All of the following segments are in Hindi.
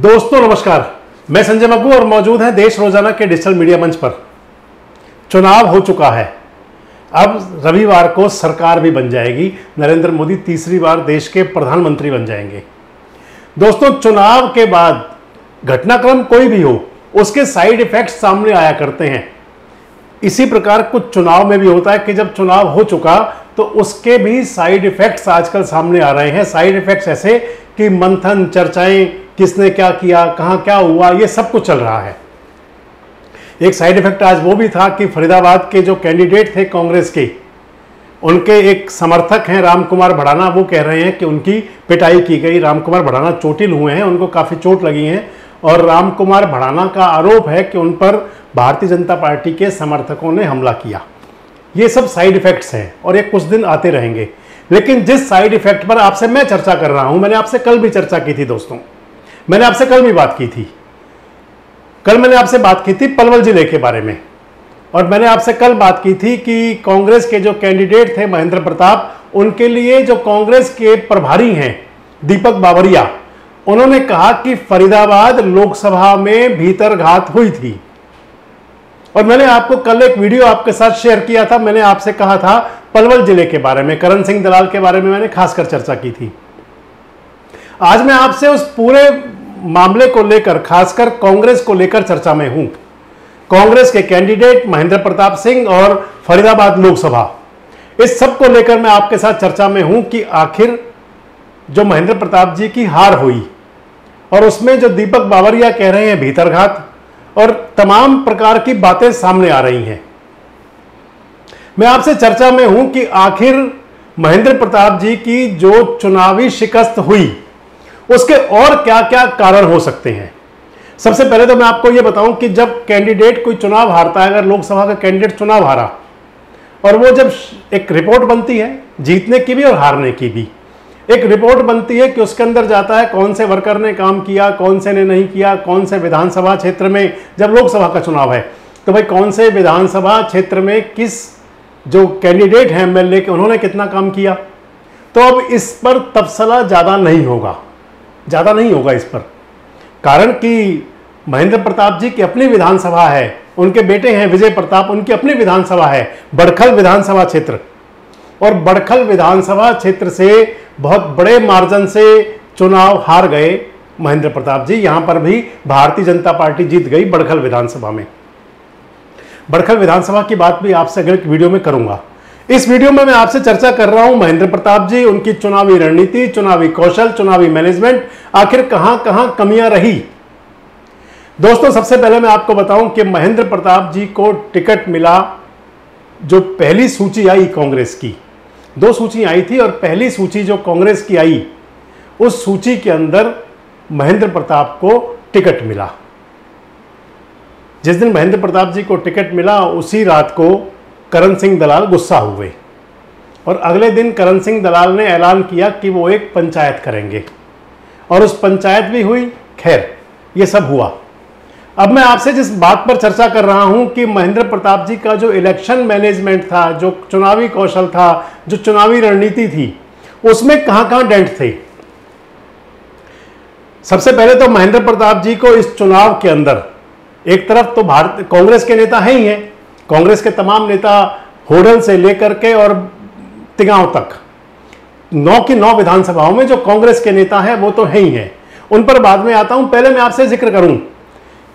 दोस्तों नमस्कार, मैं संजय मग्गू और मौजूद हैं देश रोजाना के डिजिटल मीडिया मंच पर। चुनाव हो चुका है, अब रविवार को सरकार भी बन जाएगी। नरेंद्र मोदी तीसरी बार देश के प्रधानमंत्री बन जाएंगे। दोस्तों, चुनाव के बाद घटनाक्रम कोई भी हो, उसके साइड इफेक्ट्स सामने आया करते हैं। इसी प्रकार कुछ चुनाव में भी होता है कि जब चुनाव हो चुका तो उसके भी साइड इफेक्ट्स आजकल सामने आ रहे हैं। साइड इफेक्ट्स ऐसे कि मंथन, चर्चाएं, किसने क्या किया, कहां क्या हुआ, ये सब कुछ चल रहा है। एक साइड इफेक्ट आज वो भी था कि फरीदाबाद के जो कैंडिडेट थे कांग्रेस के, उनके एक समर्थक हैं राम कुमार भड़ाना, वो कह रहे हैं कि उनकी पिटाई की गई। राम कुमार भड़ाना चोटिल हुए हैं, उनको काफ़ी चोट लगी है और राम कुमार भड़ाना का आरोप है कि उन पर भारतीय जनता पार्टी के समर्थकों ने हमला किया। ये सब साइड इफेक्ट्स हैं और ये कुछ दिन आते रहेंगे। लेकिन जिस साइड इफेक्ट पर आपसे मैं चर्चा कर रहा हूं, मैंने आपसे कल भी चर्चा की थी दोस्तों, मैंने आपसे कल भी बात की थी। कल मैंने आपसे बात की थी पलवल जिले के बारे में, और मैंने आपसे कल बात की थी कि कांग्रेस के जो कैंडिडेट थे महेंद्र प्रताप, उनके लिए जो कांग्रेस के प्रभारी हैं दीपक बावरिया, उन्होंने कहा कि फरीदाबाद लोकसभा में भीतरघात हुई थी। और मैंने आपको कल एक वीडियो आपके साथ शेयर किया था। मैंने आपसे कहा था पलवल जिले के बारे में, करण सिंह दलाल के बारे में मैंने खासकर चर्चा की थी। आज मैं आपसे उस पूरे मामले को लेकर, खासकर कांग्रेस को लेकर चर्चा में हूं। कांग्रेस के कैंडिडेट महेंद्र प्रताप सिंह और फरीदाबाद लोकसभा, इस सब को लेकर मैं आपके साथ चर्चा में हूं कि आखिर जो महेंद्र प्रताप जी की हार हुई और उसमें जो दीपक बावरिया कह रहे हैं भीतरघात, और तमाम प्रकार की बातें सामने आ रही हैं। मैं आपसे चर्चा में हूं कि आखिर महेंद्र प्रताप जी की जो चुनावी शिकस्त हुई, उसके और क्या क्या कारण हो सकते हैं। सबसे पहले तो मैं आपको यह बताऊं कि जब कैंडिडेट कोई चुनाव हारता है, अगर लोकसभा का कैंडिडेट चुनाव हारा और वो जब एक रिपोर्ट बनती है जीतने की भी और हारने की भी, एक रिपोर्ट बनती है कि उसके अंदर जाता है कौन से वर्कर ने काम किया, कौन से ने नहीं किया, कौन से विधानसभा क्षेत्र में, जब लोकसभा का चुनाव है तो भाई कौन से विधानसभा क्षेत्र में किस जो कैंडिडेट हैं एमएलए के, उन्होंने कितना काम किया। तो अब इस पर तबसला ज़्यादा नहीं होगा इस पर, कारण कि महेंद्र प्रताप जी की अपनी विधानसभा है, उनके बेटे हैं विजय प्रताप, उनकी अपनी विधानसभा है बड़खल विधानसभा क्षेत्र, और बड़खल विधानसभा क्षेत्र से बहुत बड़े मार्जिन से चुनाव हार गए महेंद्र प्रताप जी। यहां पर भी भारतीय जनता पार्टी जीत गई बड़खल विधानसभा में। बड़खल विधानसभा की बात भी आपसे अगले वीडियो में करूंगा। इस वीडियो में मैं आपसे चर्चा कर रहा हूं महेंद्र प्रताप जी, उनकी चुनावी रणनीति, चुनावी कौशल, चुनावी मैनेजमेंट, आखिर कहां कहां कमियां रही। दोस्तों, सबसे पहले मैं आपको बताऊं कि महेंद्र प्रताप जी को टिकट मिला, जो पहली सूची आई कांग्रेस की, दो सूची आई थी और पहली सूची जो कांग्रेस की आई, उस सूची के अंदर महेंद्र प्रताप को टिकट मिला। जिस दिन महेंद्र प्रताप जी को टिकट मिला, उसी रात को करण सिंह दलाल गुस्सा हुए और अगले दिन करण सिंह दलाल ने ऐलान किया कि वो एक पंचायत करेंगे, और उस पंचायत भी हुई। खैर, ये सब हुआ। अब मैं आपसे जिस बात पर चर्चा कर रहा हूं कि महेंद्र प्रताप जी का जो इलेक्शन मैनेजमेंट था, जो चुनावी कौशल था, जो चुनावी रणनीति थी, उसमें कहां कहां डेंट थे। सबसे पहले तो महेंद्र प्रताप जी को इस चुनाव के अंदर, एक तरफ तो भारत कांग्रेस के नेता हैं ही हैं, कांग्रेस के तमाम नेता होडल से लेकर के और तिगांव तक 9 की 9 विधानसभाओं में जो कांग्रेस के नेता हैं वो तो है ही हैं, उन पर बाद में आता हूं। पहले मैं आपसे जिक्र करूं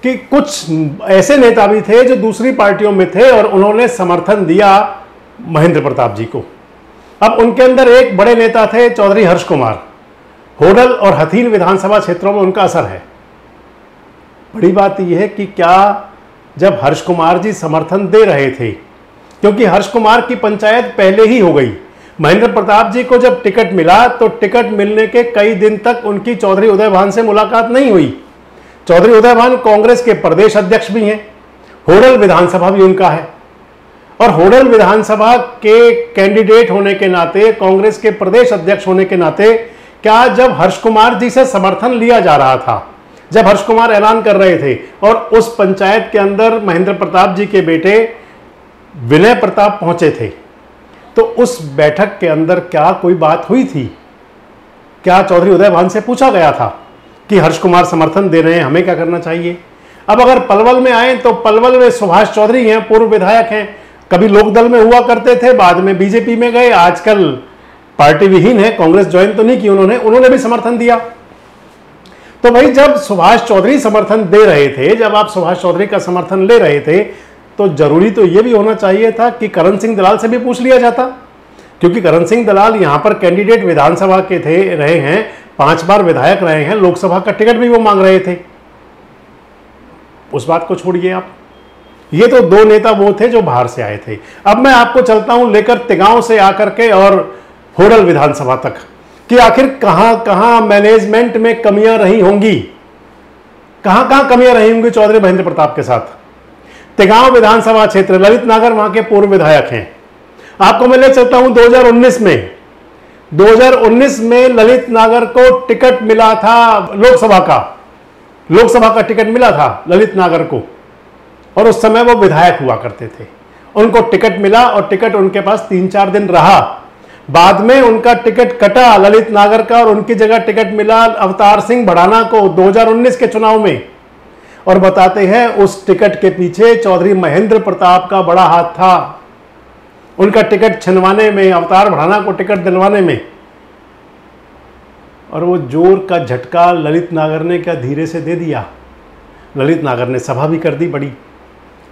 कि कुछ ऐसे नेता भी थे जो दूसरी पार्टियों में थे और उन्होंने समर्थन दिया महेंद्र प्रताप जी को। अब उनके अंदर एक बड़े नेता थे चौधरी हर्ष कुमार, होडल और हथीन विधानसभा क्षेत्रों में उनका असर है। बड़ी बात यह है कि क्या जब हर्ष कुमार जी समर्थन दे रहे थे, क्योंकि हर्ष कुमार की पंचायत पहले ही हो गई, महेंद्र प्रताप जी को जब टिकट मिला तो टिकट मिलने के कई दिन तक उनकी चौधरी उदय भान से मुलाकात नहीं हुई। चौधरी उदय भान कांग्रेस के प्रदेश अध्यक्ष भी हैं, होडल विधानसभा भी उनका है, और होडल विधानसभा के कैंडिडेट होने के नाते, कांग्रेस के प्रदेश अध्यक्ष होने के नाते, क्या जब हर्ष कुमार जी से समर्थन लिया जा रहा था, जब हर्ष कुमार ऐलान कर रहे थे और उस पंचायत के अंदर महेंद्र प्रताप जी के बेटे विनय प्रताप पहुंचे थे, तो उस बैठक के अंदर क्या कोई बात हुई थी? क्या चौधरी उदय भान से पूछा गया था कि हर्ष कुमार समर्थन दे रहे हैं, हमें क्या करना चाहिए। अब अगर पलवल में आए तो पलवल में सुभाष चौधरी हैं, पूर्व विधायक हैं, कभी लोकदल में हुआ करते थे, बाद में बीजेपी में गए, आजकल पार्टी विहीन है, कांग्रेस ज्वाइन तो नहीं की उन्होंने भी समर्थन दिया। तो भाई जब सुभाष चौधरी समर्थन दे रहे थे, जब आप सुभाष चौधरी का समर्थन ले रहे थे, तो जरूरी तो यह भी होना चाहिए था कि करण सिंह दलाल से भी पूछ लिया जाता, क्योंकि करण सिंह दलाल यहां पर कैंडिडेट विधानसभा के रहे हैं, 5 बार विधायक रहे हैं, लोकसभा का टिकट भी वो मांग रहे थे। उस बात को छोड़िए आप, ये तो 2 नेता वो थे जो बाहर से आए थे। अब मैं आपको चलता हूं लेकर तिगांव से आकर के और होडल विधानसभा तक कि आखिर कहां कहां मैनेजमेंट में कमियां रही होंगी, कहां कहां कमियां रही होंगी चौधरी महेंद्र प्रताप के साथ। तिगांव विधानसभा क्षेत्र, ललित नागर वहां के पूर्व विधायक हैं। आपको मैं ले चलता हूं 2019 में ललित नागर को टिकट मिला था, लोकसभा का टिकट मिला था ललित नागर को, और उस समय वो विधायक हुआ करते थे। उनको टिकट मिला और टिकट उनके पास 3-4 दिन रहा, बाद में उनका टिकट कटा ललित नागर का और उनकी जगह टिकट मिला अवतार सिंह भड़ाना को 2019 के चुनाव में। और बताते हैं उस टिकट के पीछे चौधरी महेंद्र प्रताप का बड़ा हाथ था, उनका टिकट छिनवाने में, अवतार भड़ाना को टिकट दिलवाने में। और वो जोर का झटका ललित नागर ने क्या धीरे से दे दिया। ललित नागर ने सभा भी कर दी बड़ी,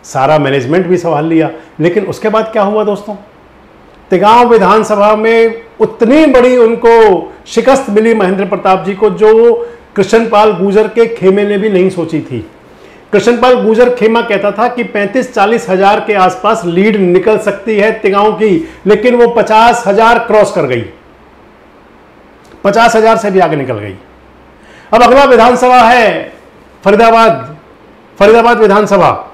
सारा मैनेजमेंट भी संभाल लिया, लेकिन उसके बाद क्या हुआ दोस्तों, तिगांव विधानसभा में उतनी बड़ी उनको शिकस्त मिली महेंद्र प्रताप जी को, जो कृष्णपाल गुर्जर के खेमे ने भी नहीं सोची थी। कृष्णपाल गुर्जर खेमा कहता था कि 35-40 हजार के आसपास लीड निकल सकती है तिगांव की, लेकिन वो 50 हजार क्रॉस कर गई, 50 हजार से भी आगे निकल गई। अब अगला विधानसभा है फरीदाबाद विधानसभा।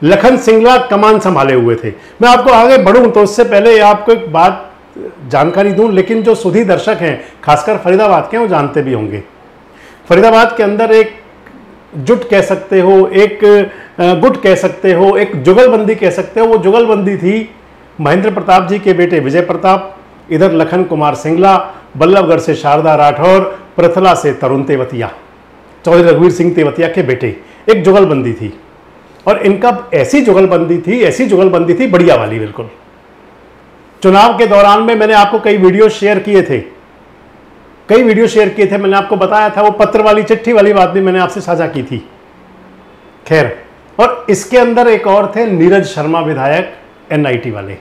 लखन सिंगला कमान संभाले हुए थे। मैं आपको आगे बढ़ूं तो उससे पहले आपको एक बात जानकारी दूं, लेकिन जो सुधी दर्शक हैं खासकर फरीदाबाद के, वो जानते भी होंगे। फरीदाबाद के अंदर एक जुट कह सकते हो, एक गुट कह सकते हो, एक जुगलबंदी कह सकते हो। वो जुगलबंदी थी महेंद्र प्रताप जी के बेटे विजय प्रताप, इधर लखन कुमार सिंगला, बल्लभगढ़ से शारदा राठौर, पृथला से तरुण तेवतिया, चौधरी रघुवीर सिंह तेवतिया के बेटे। एक जुगलबंदी थी और इनका ऐसी जुगलबंदी थी बढ़िया वाली बिल्कुल। चुनाव के दौरान में मैंने आपको कई वीडियो शेयर किए थे, मैंने आपको बताया था, वो पत्र वाली चिट्ठी वाली बात भी मैंने आपसे साझा की थी। खैर, और इसके अंदर एक और थे नीरज शर्मा विधायक NIT वाले।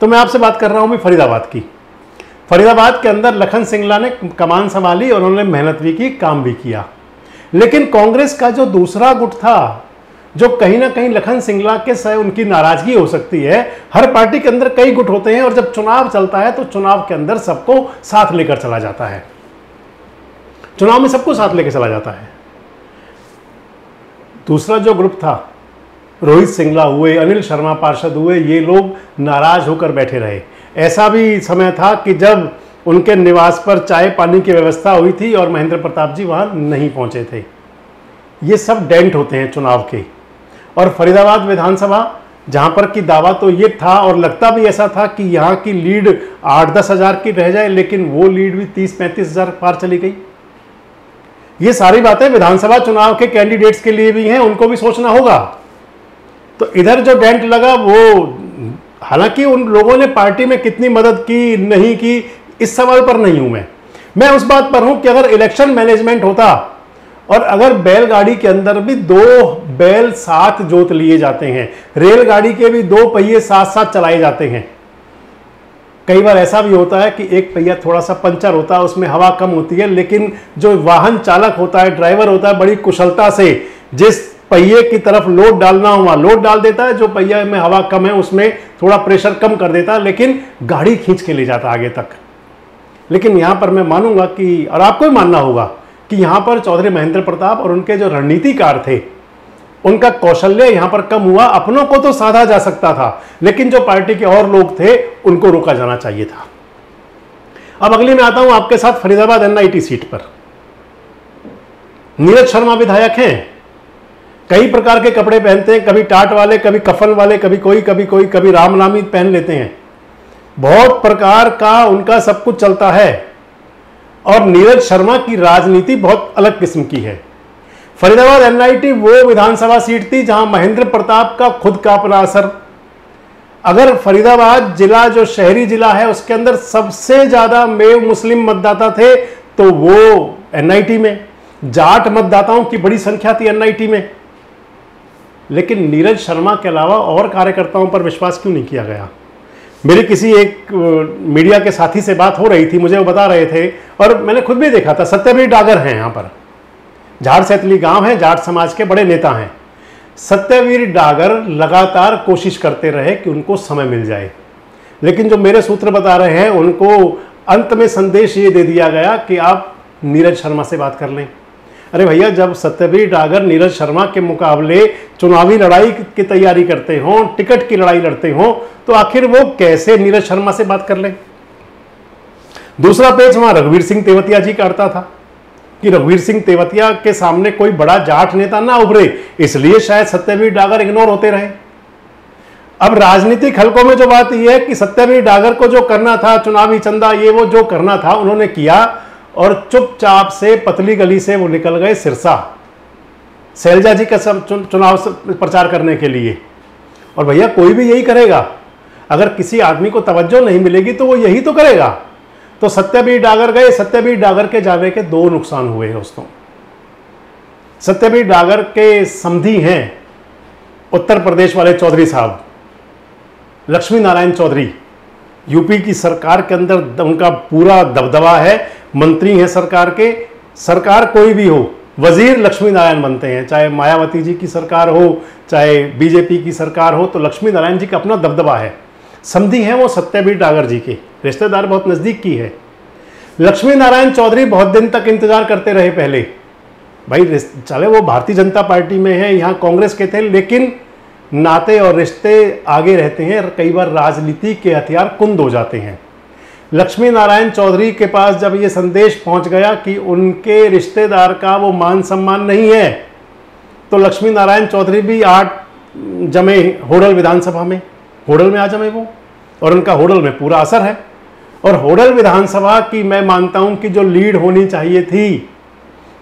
तो मैं आपसे बात कर रहा हूं भी फरीदाबाद की। फरीदाबाद के अंदर लखन सिंगला ने कमान संभाली और उन्होंने मेहनत भी की, काम भी किया। लेकिन कांग्रेस का जो दूसरा गुट था, जो कहीं ना कहीं लखन सिंगला के से उनकी नाराजगी हो सकती है। हर पार्टी के अंदर कई गुट होते हैं और जब चुनाव चलता है तो चुनाव के अंदर सबको साथ लेकर चला जाता है, चुनाव में सबको साथ लेकर चला जाता है। दूसरा जो ग्रुप था, रोहित सिंगला हुए, अनिल शर्मा पार्षद हुए, ये लोग नाराज होकर बैठे रहे। ऐसा भी समय था कि जब उनके निवास पर चाय पानी की व्यवस्था हुई थी और महेंद्र प्रताप जी वहां नहीं पहुंचे थे। ये सब डेंट होते हैं चुनाव के। और फरीदाबाद विधानसभा, जहां पर कि दावा तो ये था और लगता भी ऐसा था कि यहां की लीड 8-10 हजार की रह जाए, लेकिन वो लीड भी 30-35 हजार पार चली गई। ये सारी बातें विधानसभा चुनाव के कैंडिडेट्स के लिए भी हैं, उनको भी सोचना होगा। तो इधर जो डेंट लगा वो, हालांकि उन लोगों ने पार्टी में कितनी मदद की नहीं की, इस सवाल पर नहीं हूं मैं उस बात पर हूं कि अगर इलेक्शन मैनेजमेंट होता और अगर बैलगाड़ी के अंदर भी 2 बैल साथ जोत लिए जाते हैं, रेलगाड़ी के भी 2 पहिए साथ साथ चलाए जाते हैं। कई बार ऐसा भी होता है कि एक पहिया थोड़ा सा पंचर होता है, उसमें हवा कम होती है, लेकिन जो वाहन चालक होता है, ड्राइवर होता है, बड़ी कुशलता से जिस पहिए की तरफ लोड डालना हो वहां लोड डाल देता है, जो पहिया में हवा कम है उसमें थोड़ा प्रेशर कम कर देता है, लेकिन गाड़ी खींच के ले जाता आगे तक। लेकिन यहां पर मैं मानूंगा कि, और आपको भी मानना होगा कि यहां पर चौधरी महेंद्र प्रताप और उनके जो रणनीतिकार थे, उनका कौशल्य यहां पर कम हुआ। अपनों को तो साधा जा सकता था, लेकिन जो पार्टी के और लोग थे उनको रोका जाना चाहिए था। अब अगली में आता हूं आपके साथ फरीदाबाद NIT सीट पर। नीरज शर्मा विधायक हैं, कई प्रकार के कपड़े पहनते हैं, कभी टाट वाले, कभी कफन वाले, कभी कोई, कभी रामनामी पहन लेते हैं। बहुत प्रकार का उनका सब कुछ चलता है और नीरज शर्मा की राजनीति बहुत अलग किस्म की है। फरीदाबाद एनआईटी वो विधानसभा सीट थी जहां महेंद्र प्रताप का खुद का अपना असर, अगर फरीदाबाद जिला जो शहरी जिला है उसके अंदर सबसे ज्यादा मेव मुस्लिम मतदाता थे तो वो एनआईटी में, जाट मतदाताओं की बड़ी संख्या थी एनआईटी में। लेकिन नीरज शर्मा के अलावा और कार्यकर्ताओं पर विश्वास क्यों नहीं किया गया? मेरी किसी एक मीडिया के साथी से बात हो रही थी, मुझे वो बता रहे थे और मैंने खुद भी देखा था, सत्यवीर डागर हैं यहाँ पर, झाड़ सैतली गांव है, जाट समाज के बड़े नेता हैं। सत्यवीर डागर लगातार कोशिश करते रहे कि उनको समय मिल जाए, लेकिन जो मेरे सूत्र बता रहे हैं उनको अंत में संदेश ये दे दिया गया कि आप नीरज शर्मा से बात कर लें। अरे भैया, जब सत्यवीर डागर नीरज शर्मा के मुकाबले चुनावी लड़ाई की तैयारी करते हों, टिकट की लड़ाई लड़ते हों, तो आखिर वो कैसे नीरज शर्मा से बात कर लें? दूसरा पेच वहां रघुवीर सिंह तेवतिया जी का अड़ता था कि रघुवीर सिंह तेवतिया के सामने कोई बड़ा जाट नेता ना उभरे, इसलिए शायद सत्यवीर डागर इग्नोर होते रहे। अब राजनीतिक हलकों में जो बात यह है कि सत्यवीर डागर को जो करना था, चुनावी चंदा ये वो जो करना था उन्होंने किया और चुपचाप से पतली गली से वो निकल गए सिरसा शैलजा जी का चुनाव प्रचार करने के लिए। और भैया कोई भी यही करेगा, अगर किसी आदमी को तवज्जो नहीं मिलेगी तो वो यही तो करेगा। तो सत्यवीर डागर गए, सत्यवीर डागर के जाने के दो नुकसान हुए दोस्तों। सत्यवीर डागर के समधी हैं उत्तर प्रदेश वाले चौधरी साहब, लक्ष्मी नारायण चौधरी, यूपी की सरकार के अंदर उनका पूरा दबदबा है, मंत्री हैं सरकार के, सरकार कोई भी हो वजीर लक्ष्मी नारायण बनते हैं, चाहे मायावती जी की सरकार हो चाहे बीजेपी की सरकार हो, तो लक्ष्मी नारायण जी का अपना दबदबा है। समधी हैं वो सत्यवीर डागर जी के, रिश्तेदार बहुत नजदीक की है। लक्ष्मी नारायण चौधरी बहुत दिन तक इंतजार करते रहे पहले, भाई चले वो भारतीय जनता पार्टी में है, यहाँ कांग्रेस के थे, लेकिन नाते और रिश्ते आगे रहते हैं, कई बार राजनीति के हथियार कुंद हो जाते हैं। लक्ष्मी नारायण चौधरी के पास जब ये संदेश पहुंच गया कि उनके रिश्तेदार का वो मान सम्मान नहीं है, तो लक्ष्मी नारायण चौधरी भी 8 जमे होडल विधानसभा में, होडल में आ जमे वो, और उनका होडल में पूरा असर है। और होडल विधानसभा की मैं मानता हूं कि जो लीड होनी चाहिए थी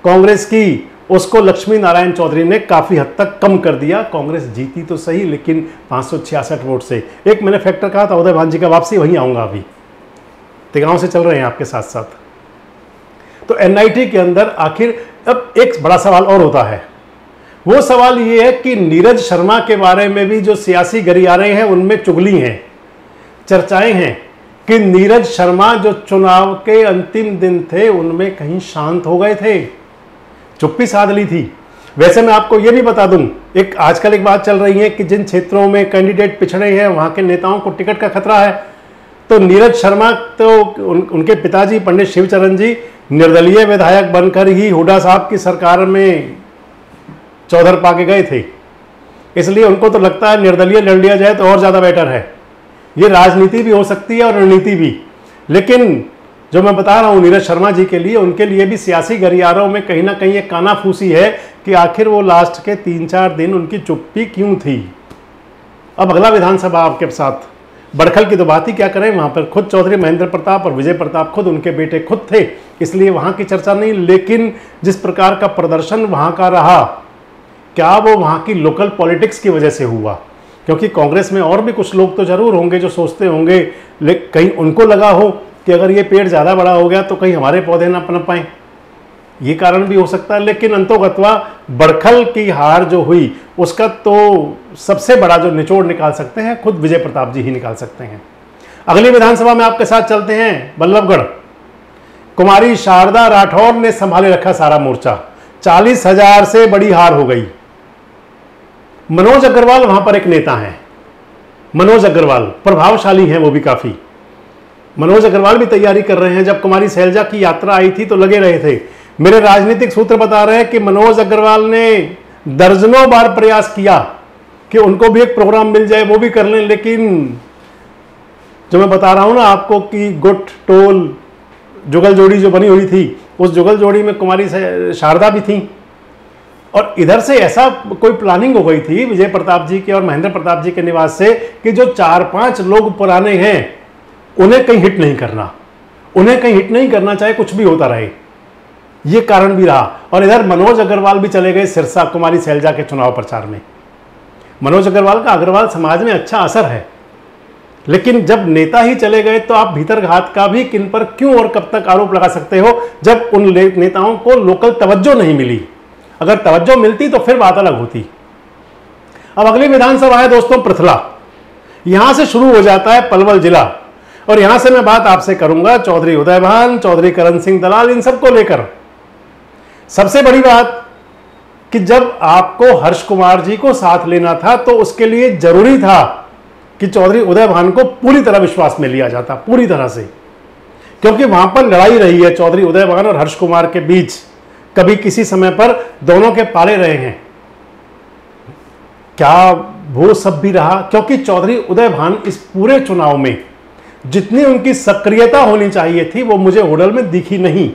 कांग्रेस की, उसको लक्ष्मी नारायण चौधरी ने काफी हद तक कम कर दिया। कांग्रेस जीती तो सही, लेकिन 566 वोट से। एक मैंने फैक्टर कहा था उदय भान जी का, वापसी वहीं आऊंगा, अभी तिगांव से चल रहे हैं आपके साथ साथ। तो एनआईटी के अंदर आखिर अब एक बड़ा सवाल और होता है, वो सवाल ये है कि नीरज शर्मा के बारे में भी जो सियासी गलियारे हैं उनमें चुगली हैं, चर्चाएं हैं कि नीरज शर्मा जो चुनाव के अंतिम दिन थे उनमें कहीं शांत हो गए थे, चुप्पी साध ली थी। वैसे मैं आपको यह भी बता दूं, एक आजकल एक बात चल रही है कि जिन क्षेत्रों में कैंडिडेट पिछड़े हैं वहां के नेताओं को टिकट का खतरा है, तो नीरज शर्मा तो उनके पिताजी पंडित शिवचरण जी निर्दलीय विधायक बनकर ही हुड्डा साहब की सरकार में चौधर पाके गए थे, इसलिए उनको तो लगता है निर्दलीय लड़ लिया जाए तो और ज्यादा बेटर है। ये राजनीति भी हो सकती है और रणनीति भी, लेकिन जो मैं बता रहा हूं नीरज शर्मा जी के लिए, उनके लिए भी सियासी गलियारों में कहीं ना कहीं एक कानाफूसी है कि आखिर वो लास्ट के 3-4 दिन उनकी चुप्पी क्यों थी। अब अगला विधानसभा आपके साथ, बड़खल की तो बात ही क्या करें, वहां पर खुद चौधरी महेंद्र प्रताप और विजय प्रताप खुद उनके बेटे खुद थे, इसलिए वहां की चर्चा नहीं। लेकिन जिस प्रकार का प्रदर्शन वहां का रहा, क्या वो वहां की लोकल पॉलिटिक्स की वजह से हुआ? क्योंकि कांग्रेस में और भी कुछ लोग तो जरूर होंगे जो सोचते होंगे, लेकिन कहीं उनको लगा हो कि अगर ये पेड़ ज़्यादा बड़ा हो गया तो कहीं हमारे पौधे ना पनप पाएं, ये कारण भी हो सकता है। लेकिन अंतोगत्वा बड़खल की हार जो हुई उसका तो सबसे बड़ा जो निचोड़ निकाल सकते हैं खुद विजय प्रताप जी ही निकाल सकते हैं। अगली विधानसभा में आपके साथ चलते हैं बल्लभगढ़। कुमारी शारदा राठौर ने संभाले रखा सारा मोर्चा, 40,000 से बड़ी हार हो गई। मनोज अग्रवाल वहां पर एक नेता हैं, मनोज अग्रवाल प्रभावशाली हैं वो भी काफी। मनोज अग्रवाल भी तैयारी कर रहे हैं, जब कुमारी शैलजा की यात्रा आई थी तो लगे रहे थे। मेरे राजनीतिक सूत्र बता रहे हैं कि मनोज अग्रवाल ने दर्जनों बार प्रयास किया कि उनको भी एक प्रोग्राम मिल जाए, वो भी कर लें, लेकिन जो मैं बता रहा हूं ना आपको कि गुट टोल जुगल जोड़ी जो बनी हुई थी, उस जुगल जोड़ी में कुमारी शारदा भी थी। और इधर से ऐसा कोई प्लानिंग हो गई थी विजय प्रताप जी के और महेंद्र प्रताप जी के निवास से कि जो 4-5 लोग पुराने हैं उन्हें कहीं हिट नहीं करना, उन्हें कहीं हिट नहीं करना, चाहे कुछ भी होता रहे। ये कारण भी रहा। और इधर मनोज अग्रवाल भी चले गए सिरसा कुमारी शैलजा के चुनाव प्रचार में। मनोज अग्रवाल का अग्रवाल समाज में अच्छा असर है, लेकिन जब नेता ही चले गए तो आप भीतर घात का भी किन पर क्यों और कब तक आरोप लगा सकते हो, जब उन नेताओं को लोकल तवज्जो नहीं मिली। अगर तवज्जो मिलती तो फिर बात अलग होती। अब अगली विधानसभा है दोस्तों पृथला। यहां से शुरू हो जाता है पलवल जिला, और यहां से मैं बात आपसे करूंगा चौधरी उदयभान, चौधरी करण सिंह दलाल, इन सबको लेकर। सबसे बड़ी बात कि जब आपको हर्ष कुमार जी को साथ लेना था तो उसके लिए जरूरी था कि चौधरी उदयभान को पूरी तरह विश्वास में लिया जाता, पूरी तरह से, क्योंकि वहां पर लड़ाई रही है चौधरी उदयभान और हर्ष कुमार के बीच। कभी किसी समय पर दोनों के पाले रहे हैं। क्या वो सब भी रहा? क्योंकि चौधरी उदयभान इस पूरे चुनाव में जितनी उनकी सक्रियता होनी चाहिए थी वो मुझे होडल में दिखी नहीं।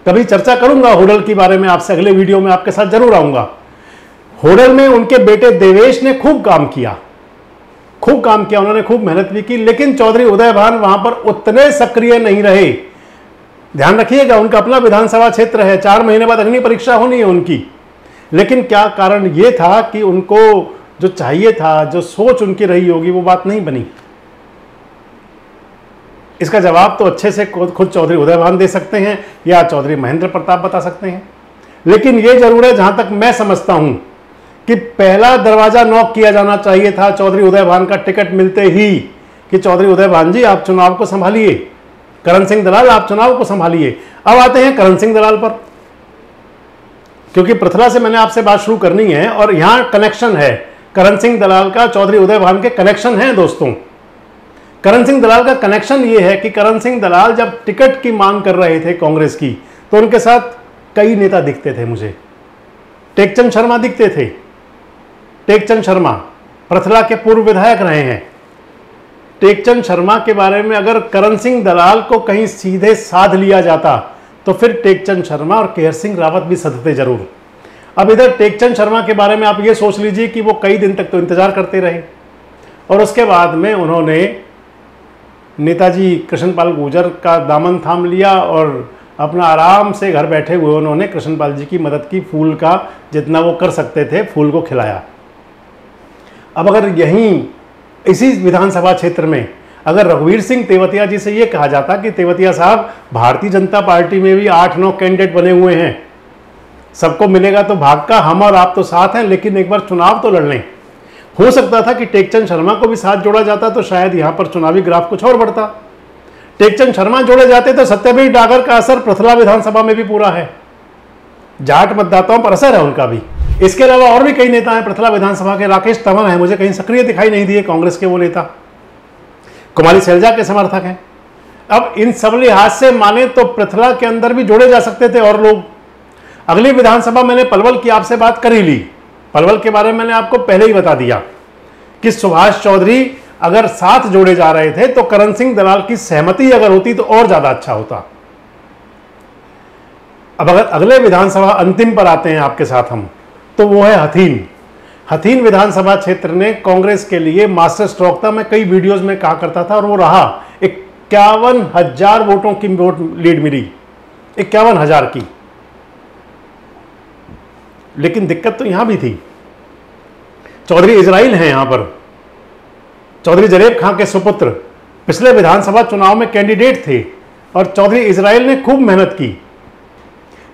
कभी चर्चा करूंगा होडल के बारे में आपसे, अगले वीडियो में आपके साथ जरूर आऊंगा। होडल में उनके बेटे देवेश ने खूब काम किया, उन्होंने खूब मेहनत भी की, लेकिन चौधरी उदयभान वहां पर उतने सक्रिय नहीं रहे। ध्यान रखिएगा, उनका अपना विधानसभा क्षेत्र है, 4 महीने बाद अग्नि परीक्षा होनी है उनकी। लेकिन क्या कारण यह था कि उनको जो चाहिए था, जो सोच उनकी रही होगी, वो बात नहीं बनी। इसका जवाब तो अच्छे से खुद चौधरी उदयभान दे सकते हैं या चौधरी महेंद्र प्रताप बता सकते हैं। लेकिन यह जरूर है, जहां तक मैं समझता हूं, कि पहला दरवाजा नॉक किया जाना चाहिए था चौधरी उदयभान का टिकट मिलते ही, कि चौधरी उदयभान जी आप चुनाव को संभालिए, करण सिंह दलाल आप चुनाव को संभालिए। अब आते हैं करण सिंह दलाल पर, क्योंकि पृथला से मैंने आपसे बात शुरू करनी है और यहां कनेक्शन है करण सिंह दलाल का, चौधरी उदयभान के कनेक्शन है दोस्तों। करण सिंह दलाल का कनेक्शन यह है कि करण सिंह दलाल जब टिकट की मांग कर रहे थे कांग्रेस की, तो उनके साथ कई नेता दिखते थे मुझे। टेकचंद शर्मा दिखते थे। टेकचंद शर्मा पृथला के पूर्व विधायक रहे हैं। टेकचंद शर्मा के बारे में अगर करण सिंह दलाल को कहीं सीधे साध लिया जाता तो फिर टेकचंद शर्मा और केहर सिंह रावत भी सधते जरूर। अब इधर टेकचंद शर्मा के बारे में आप ये सोच लीजिए कि वो कई दिन तक तो इंतजार करते रहे, और उसके बाद में उन्होंने नेताजी कृष्णपाल गुर्जर का दामन थाम लिया और अपना आराम से घर बैठे हुए उन्होंने कृष्णपाल जी की मदद की, फूल का जितना वो कर सकते थे फूल को खिलाया। अब अगर यहीं इसी विधानसभा क्षेत्र में अगर रघुवीर सिंह तेवतिया जी से ये कहा जाता कि तेवतिया साहब भारतीय जनता पार्टी में भी 8-9 कैंडिडेट बने हुए हैं, सबको मिलेगा तो भाग का, हम और आप तो साथ हैं, लेकिन एक बार चुनाव तो लड़ लें। हो सकता था कि टेकचंद शर्मा को भी साथ जोड़ा जाता तो शायद यहां पर चुनावी ग्राफ कुछ और बढ़ता। टेकचंद शर्मा जोड़े जाते तो सत्यवीर डागर का असर पृथला विधानसभा में भी पूरा है, जाट मतदाताओं पर असर है उनका भी। इसके अलावा और भी कई नेता हैं पृथला विधानसभा के। राकेश तंवर हैं, मुझे कहीं सक्रिय दिखाई नहीं दिए कांग्रेस के वो नेता। कुमारी शैलजा के समर्थक हैं। अब इन सब लिहाज से माने तो पृथला के अंदर भी जोड़े जा सकते थे और लोग। अगली विधानसभा मैंने पलवल की आपसे बात कर ही ली। पलवल के बारे में मैंने आपको पहले ही बता दिया कि सुभाष चौधरी अगर साथ जोड़े जा रहे थे तो करण सिंह दलाल की सहमति अगर होती तो और ज्यादा अच्छा होता। अब अगर अगले विधानसभा अंतिम पर आते हैं आपके साथ हम, तो वो है हथीन। हथीन विधानसभा क्षेत्र ने कांग्रेस के लिए मास्टर स्ट्रोक था। मैं कई वीडियोस में कहा करता था और वो रहा। 51,000 वोटों की वोट लीड मिली, 51,000 की। लेकिन दिक्कत तो यहां भी थी। चौधरी इजराइल हैं यहां पर, चौधरी जरेब खां के सुपुत्र पिछले विधानसभा चुनाव में कैंडिडेट थे और चौधरी इजराइल ने खूब मेहनत की।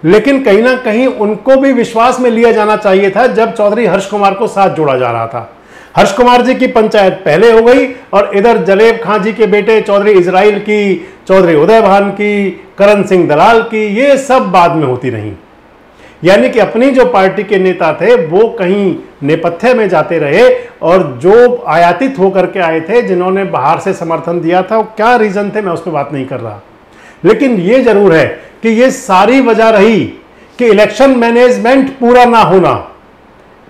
लेकिन कहीं ना कहीं उनको भी विश्वास में लिया जाना चाहिए था जब चौधरी हर्ष कुमार को साथ जोड़ा जा रहा था। हर्ष कुमार जी की पंचायत पहले हो गई और इधर जलेब खां जी के बेटे चौधरी इजराइल की, चौधरी उदयभान की, करण सिंह दलाल की, ये सब बाद में होती रही। यानी कि अपनी जो पार्टी के नेता थे वो कहीं नेपथ्य में जाते रहे और जो आयातित होकर के आए थे, जिन्होंने बाहर से समर्थन दिया था, वो क्या रीजन थे मैं उस पर बात नहीं कर रहा। लेकिन ये जरूर है कि ये सारी वजह रही कि इलेक्शन मैनेजमेंट पूरा ना होना,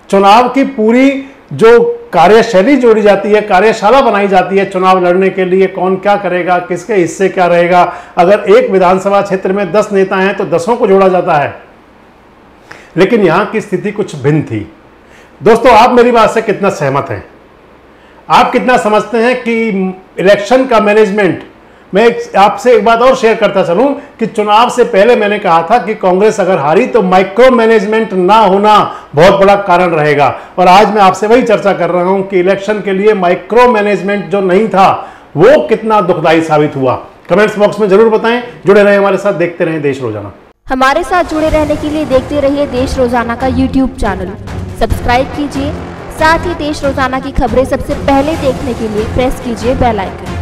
चुनाव की पूरी जो कार्यशैली जोड़ी जाती है, कार्यशाला बनाई जाती है चुनाव लड़ने के लिए, कौन क्या करेगा, किसके हिस्से क्या रहेगा। अगर एक विधानसभा क्षेत्र में 10 नेता हैं तो 10 को जोड़ा जाता है। लेकिन यहां की स्थिति कुछ भिन्न थी। दोस्तों, आप मेरी बात से कितना सहमत हैं? आप कितना समझते हैं कि इलेक्शन का मैनेजमेंट मैं आपसे एक बात और शेयर करता चलूं कि चुनाव से पहले मैंने कहा था कि कांग्रेस अगर हारी तो माइक्रो मैनेजमेंट ना होना बहुत बड़ा कारण रहेगा, और आज मैं आपसे वही चर्चा कर रहा हूं कि इलेक्शन के लिए माइक्रो मैनेजमेंट जो नहीं था वो कितना दुखदाई साबित हुआ। कमेंट्स बॉक्स में जरूर बताएं। जुड़े रहे हमारे साथ, देखते रहें देश रोजाना। हमारे साथ जुड़े रहने के लिए देखते रहिए देश रोजाना का YouTube चैनल सब्सक्राइब कीजिए। साथ ही देश रोजाना की खबरें सबसे पहले देखने के लिए प्रेस कीजिए बेल आइकन।